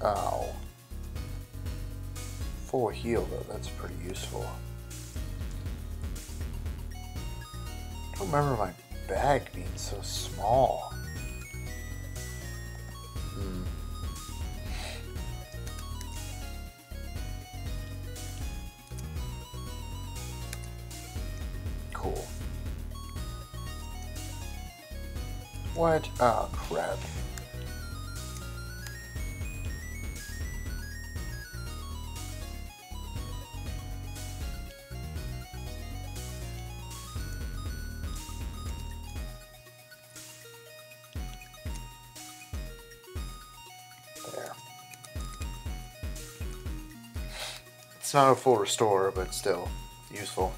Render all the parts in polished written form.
Ow. Full heal though, that's pretty useful. I don't remember my bag being so small. Cool. What? Oh, crap. There. It's not a full restore, but still useful.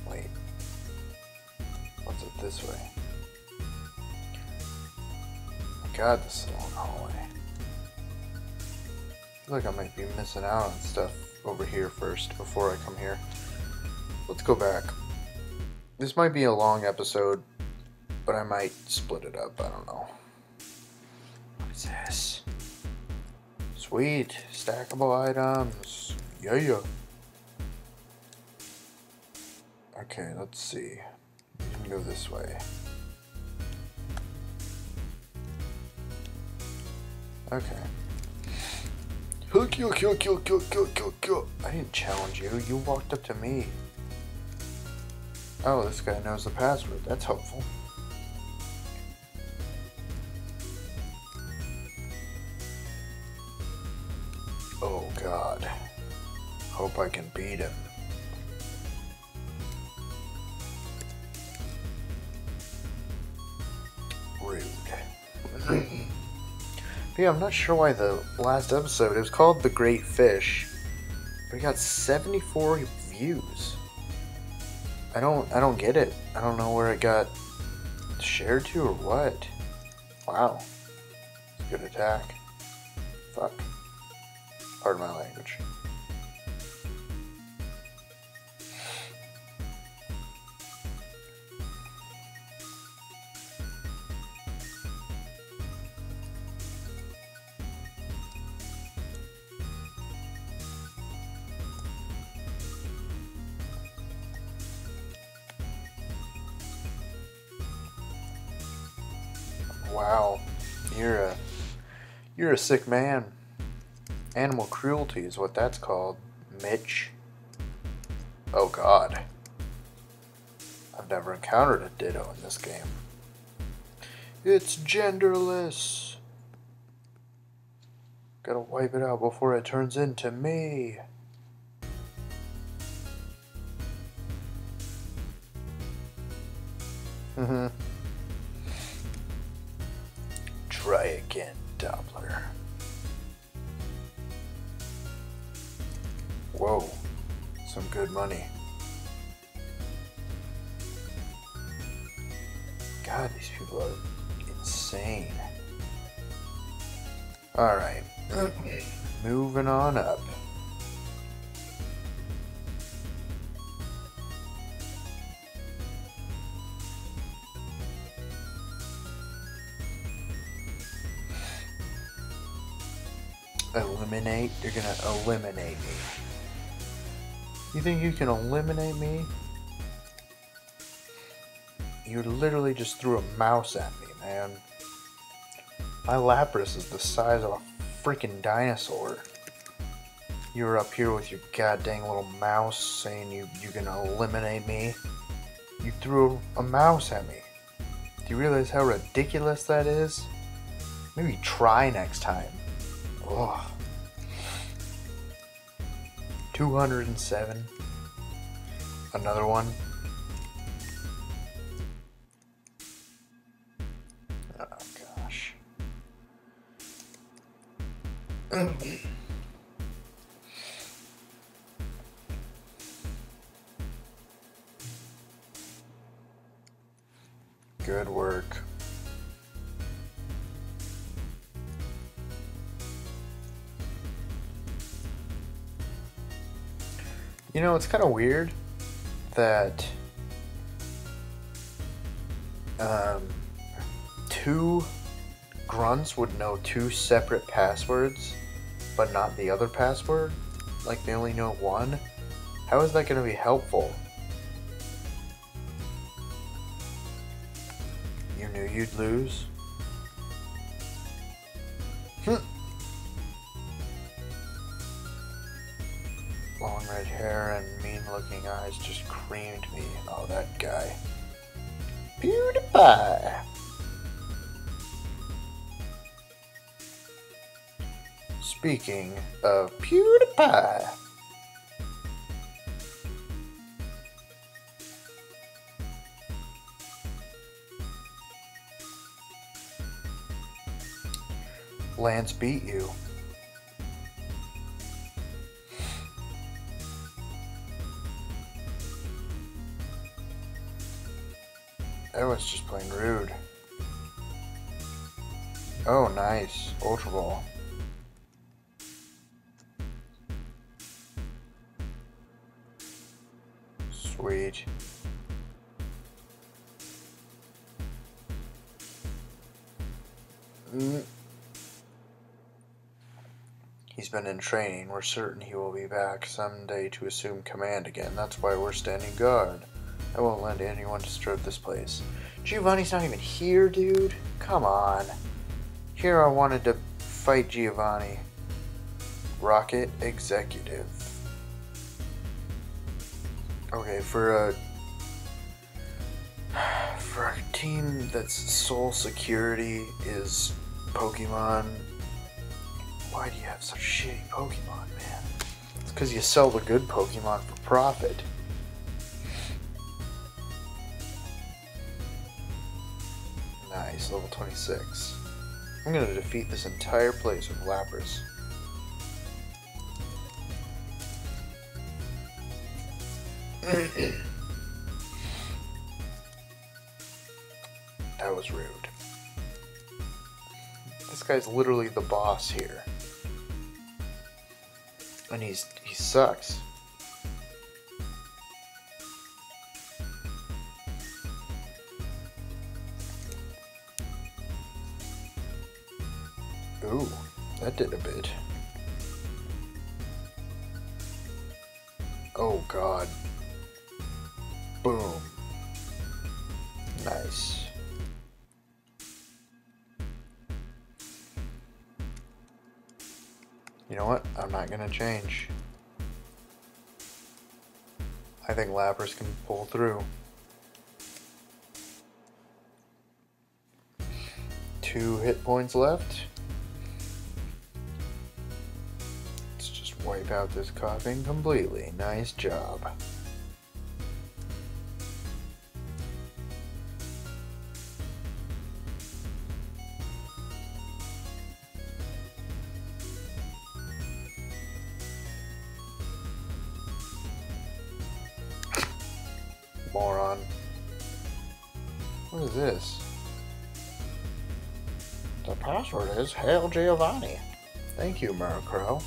Wait. What's it this way? God, this is a long hallway. I feel like I might be missing out on stuff over here first before I come here. Let's go back. This might be a long episode, but I might split it up. I don't know. What is this? Sweet. Stackable items. Yeah. Okay, let's see. We can go this way. Okay. I didn't challenge you. You walked up to me. Oh, this guy knows the password. That's helpful. Oh, God. Hope I can beat him. Rude. Yeah, I'm not sure why the last episode, it was called The Great Fish, but it got 74 views. I don't get it. I don't know where it got shared to or what. Wow. Good attack. Fuck. Pardon my language. Wow, you're a sick man. Animal cruelty is what that's called, Mitch. Oh God, I've never encountered a ditto in this game. It's genderless. Gotta wipe it out before it turns into me. Try again, Doppler. Whoa, some good money. God, these people are insane. Alright, moving on up. Eliminate? You're gonna eliminate me. You think you can eliminate me? You literally just threw a mouse at me, man. My Lapras is the size of a freaking dinosaur. You're up here with your goddamn little mouse saying you can eliminate me. You threw a mouse at me. Do you realize how ridiculous that is? Maybe try next time. Ugh. 207. Another one. Oh gosh. Good work. You know, it's kind of weird that two grunts would know two separate passwords, but not the other password? Like they only know one? How is that going to be helpful? You knew you'd lose? Long red hair and mean-looking eyes just creamed me. Oh, that guy. PewDiePie! Speaking of PewDiePie... Lance beat you. That was just plain rude. Oh, nice. Ultra Ball. Sweet. He's been in training. We're certain he will be back someday to assume command again. That's why we're standing guard. I won't let anyone disturb this place. Giovanni's not even here, dude. Come on. Here I wanted to fight Giovanni. Rocket Executive. Okay, for a team that's sole security is Pokemon, why do you have such shitty Pokemon, man? It's because you sell the good Pokemon for profit. Nice, level 26. I'm gonna defeat this entire place with Lapras. That was rude. This guy's literally the boss here. And he sucks. Ooh, that did a bit. Oh god. Boom. Nice. You know what? I'm not gonna change. I think Lapras can pull through. 2 hit points left. Let's just wipe out this coughing completely. Nice job. Moron. What is this? The password is Hail Giovanni. Thank you, Murkrow.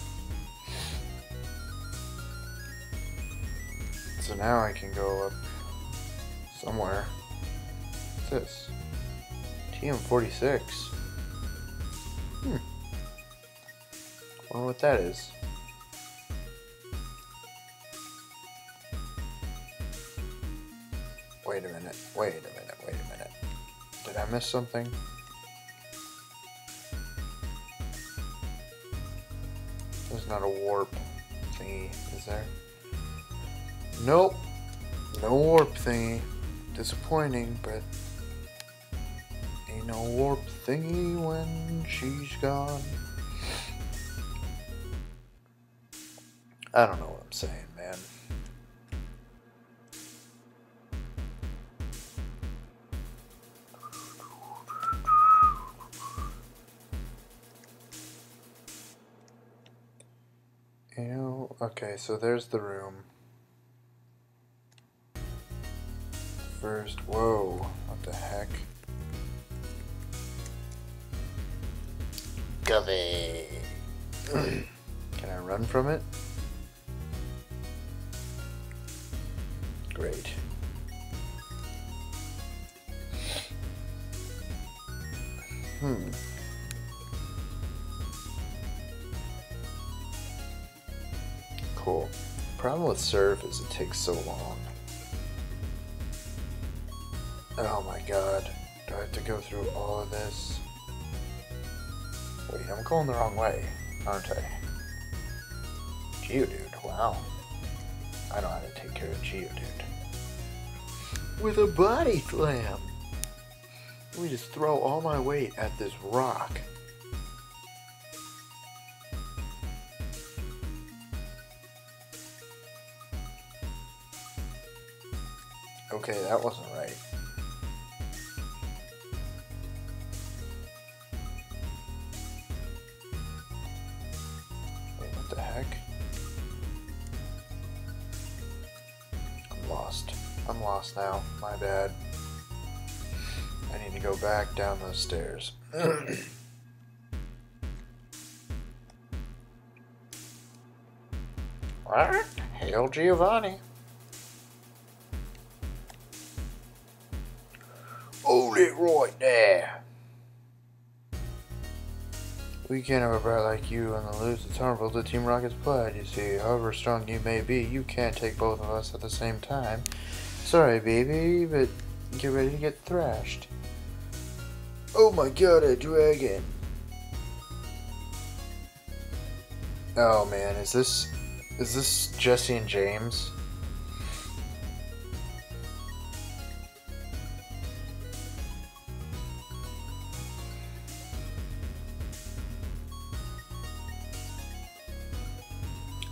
So now I can go up somewhere. What's this? TM46. Wonder what that is. Wait a minute, wait a minute, wait a minute. Did I miss something? There's not a warp thingy, is there? Nope. No warp thingy. Disappointing, but ain't no warp thingy when she's gone. I don't know what I'm saying, man. Okay, so there's the room. First, whoa, what the heck? Govey. Can I run from it? Great. Cool. Problem with Surf is it takes so long. Oh my god. Do I have to go through all of this? Wait, I'm going the wrong way, aren't I? Geodude, wow. I know how to take care of Geodude. With a body slam! Let me just throw all my weight at this rock. Okay, that wasn't right. Wait, what the heck? I'm lost. I'm lost now. My bad. I need to go back down those stairs. What? Hail Giovanni. Hold it right there. We can't have a brat like you on the loose. It's harmful to Team Rocket's pride, you see. However strong you may be, you can't take both of us at the same time. Sorry, baby, but get ready to get thrashed. Oh my god, a dragon. Oh man, is this Jesse and James?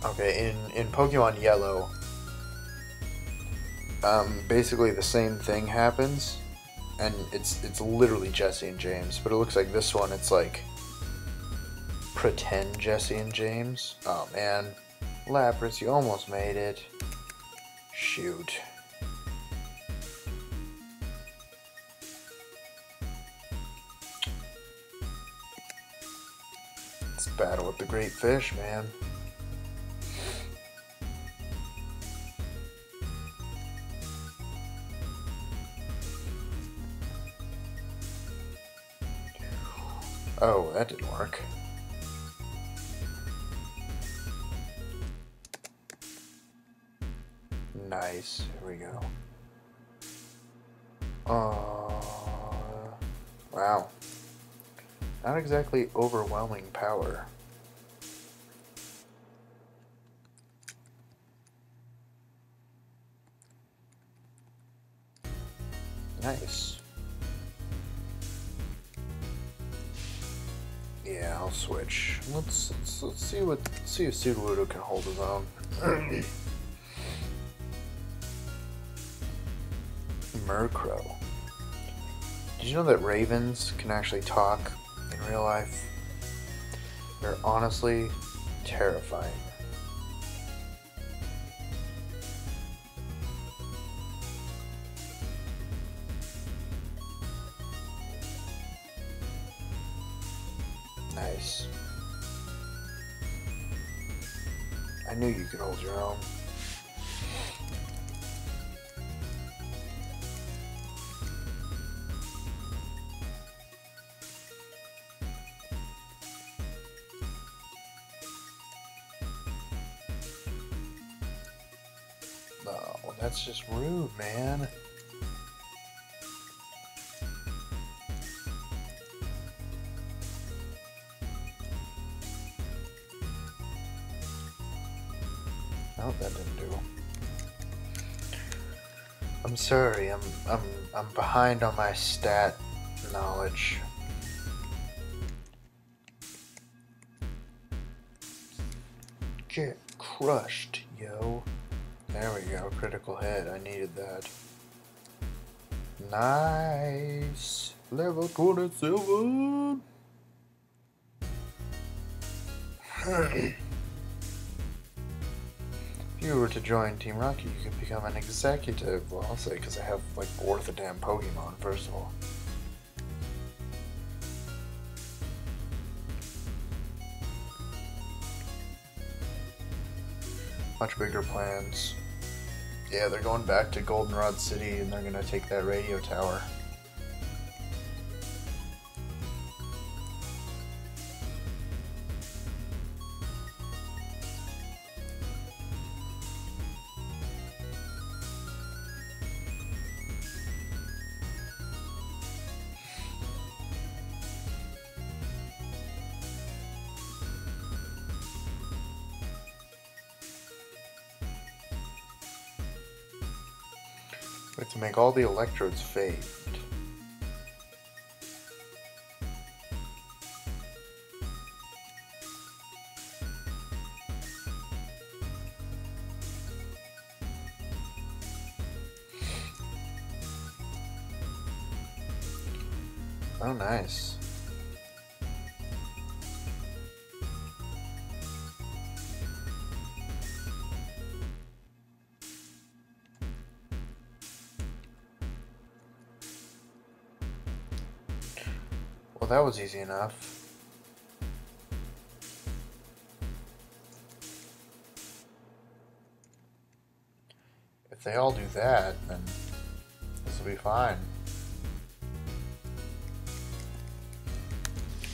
Okay, in Pokemon Yellow, basically the same thing happens, and it's literally Jesse and James, but it looks like this one it's like pretend Jesse and James. Oh man, Lapras, you almost made it. Shoot. Let's battle with the great fish, man. Oh, that didn't work. Nice. Here we go. Wow. Not exactly overwhelming power. Nice. Yeah, I'll switch. Let's see if Sudowoodo can hold his own. Murkrow. Did you know that ravens can actually talk in real life? They're honestly terrifying. Nice. I knew you could hold your own. No, that's just rude, man. Oh, that didn't do. I'm sorry. I'm behind on my stat knowledge. Get crushed, yo. There we go. Critical hit. I needed that. Nice. Level 27. If you were to join Team Rocket, you could become an executive. Well, I'll say because I have like worth a damn Pokemon, first of all. Much bigger plans. Yeah, they're going back to Goldenrod City and they're gonna take that radio tower. We have to make all the electrodes fade. Oh, nice. Well, that was easy enough. If they all do that, then this will be fine.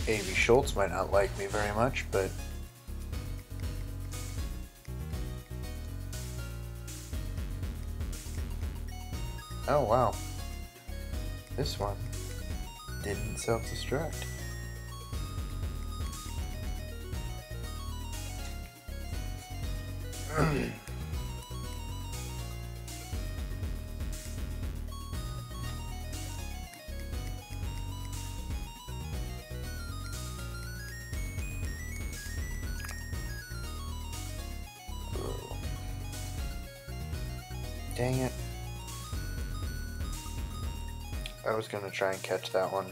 A.V. Schultz might not like me very much, but oh wow, this one didn't self-destruct. Dang it. I was gonna try and catch that one.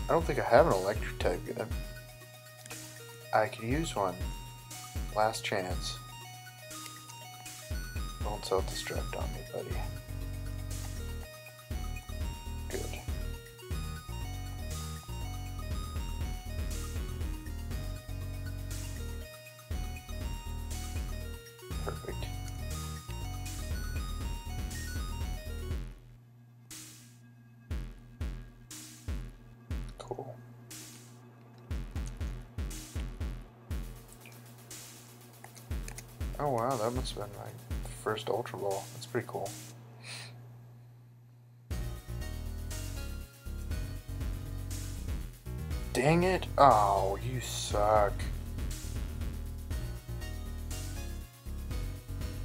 I don't think I have an electric type yet. I could use one. Last chance. Don't self-destruct on me, buddy. Good. Perfect. Cool. Oh wow, that must have been my first Ultra Ball. That's pretty cool. Dang it! Oh, you suck.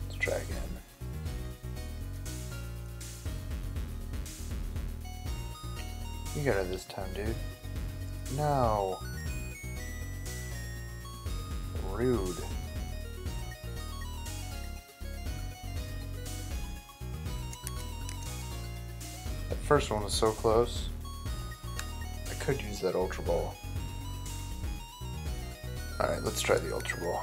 Let's try again. You got it this time, dude. No. Rude. That first one was so close. I could use that Ultra Ball. Alright, let's try the Ultra Ball.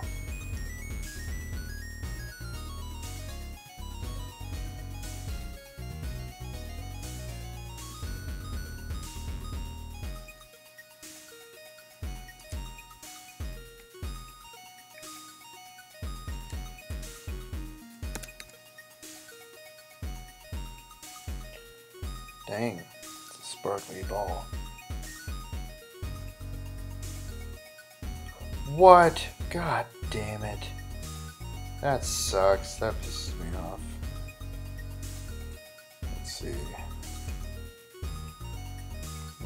Dang, it's a sparkly ball. What? God damn it. That sucks. That pisses me off. Let's see.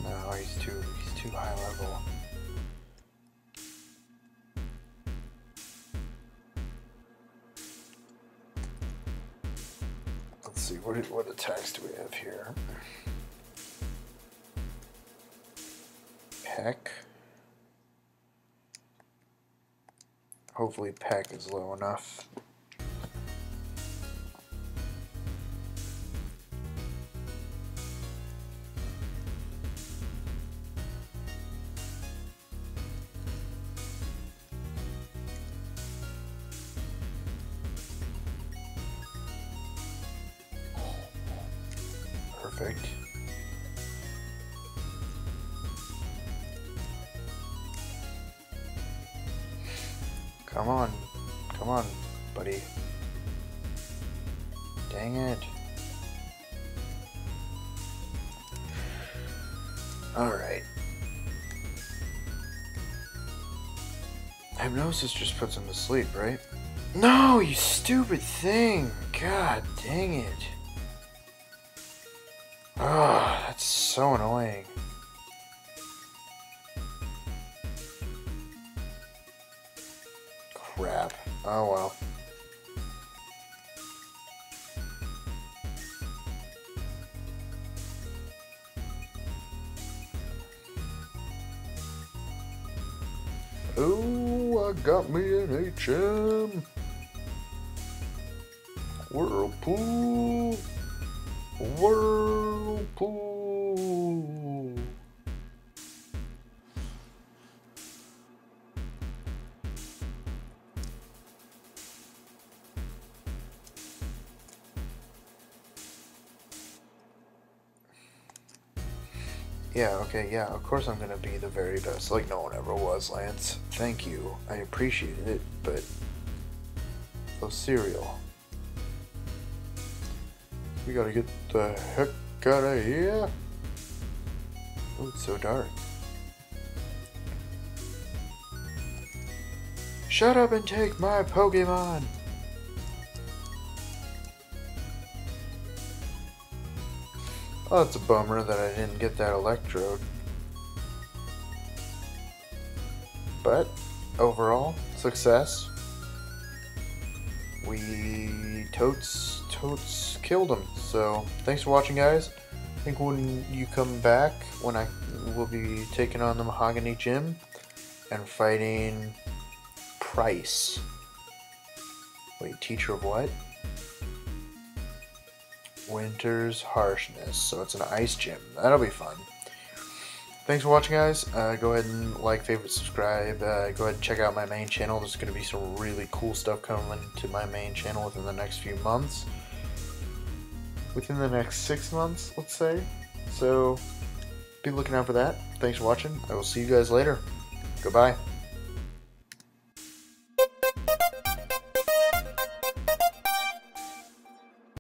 No, he's too high level. Let's see, what attacks do we have here? Peck. Hopefully Peck is low enough. Perfect. Come on, buddy. Dang it. Alright. Hypnosis just puts him to sleep, right? No, you stupid thing! God dang it. Ah, that's so annoying. Crap. Oh well. Oh, I got me an HM. Whirlpool. Whirlpool. Yeah, okay, yeah, of course I'm gonna be the very best, like no one ever was, Lance. Thank you. I appreciate it, but... Oh, cereal. We gotta get the heck out of here. Oh, it's so dark. Shut up and take my Pokemon! Oh, it's a bummer that I didn't get that Electrode. But, overall, success. We totes killed him. So, thanks for watching, guys. I think when you come back, when I will be taking on the Mahogany Gym and fighting Price. Wait, teacher of what? Winter's Harshness. So it's an ice gym. That'll be fun. Thanks for watching, guys. Go ahead and like, favorite, subscribe. Go ahead and check out my main channel. There's going to be some really cool stuff coming to my main channel within the next few months. Within the next 6 months, let's say. So, be looking out for that. Thanks for watching. I will see you guys later. Goodbye.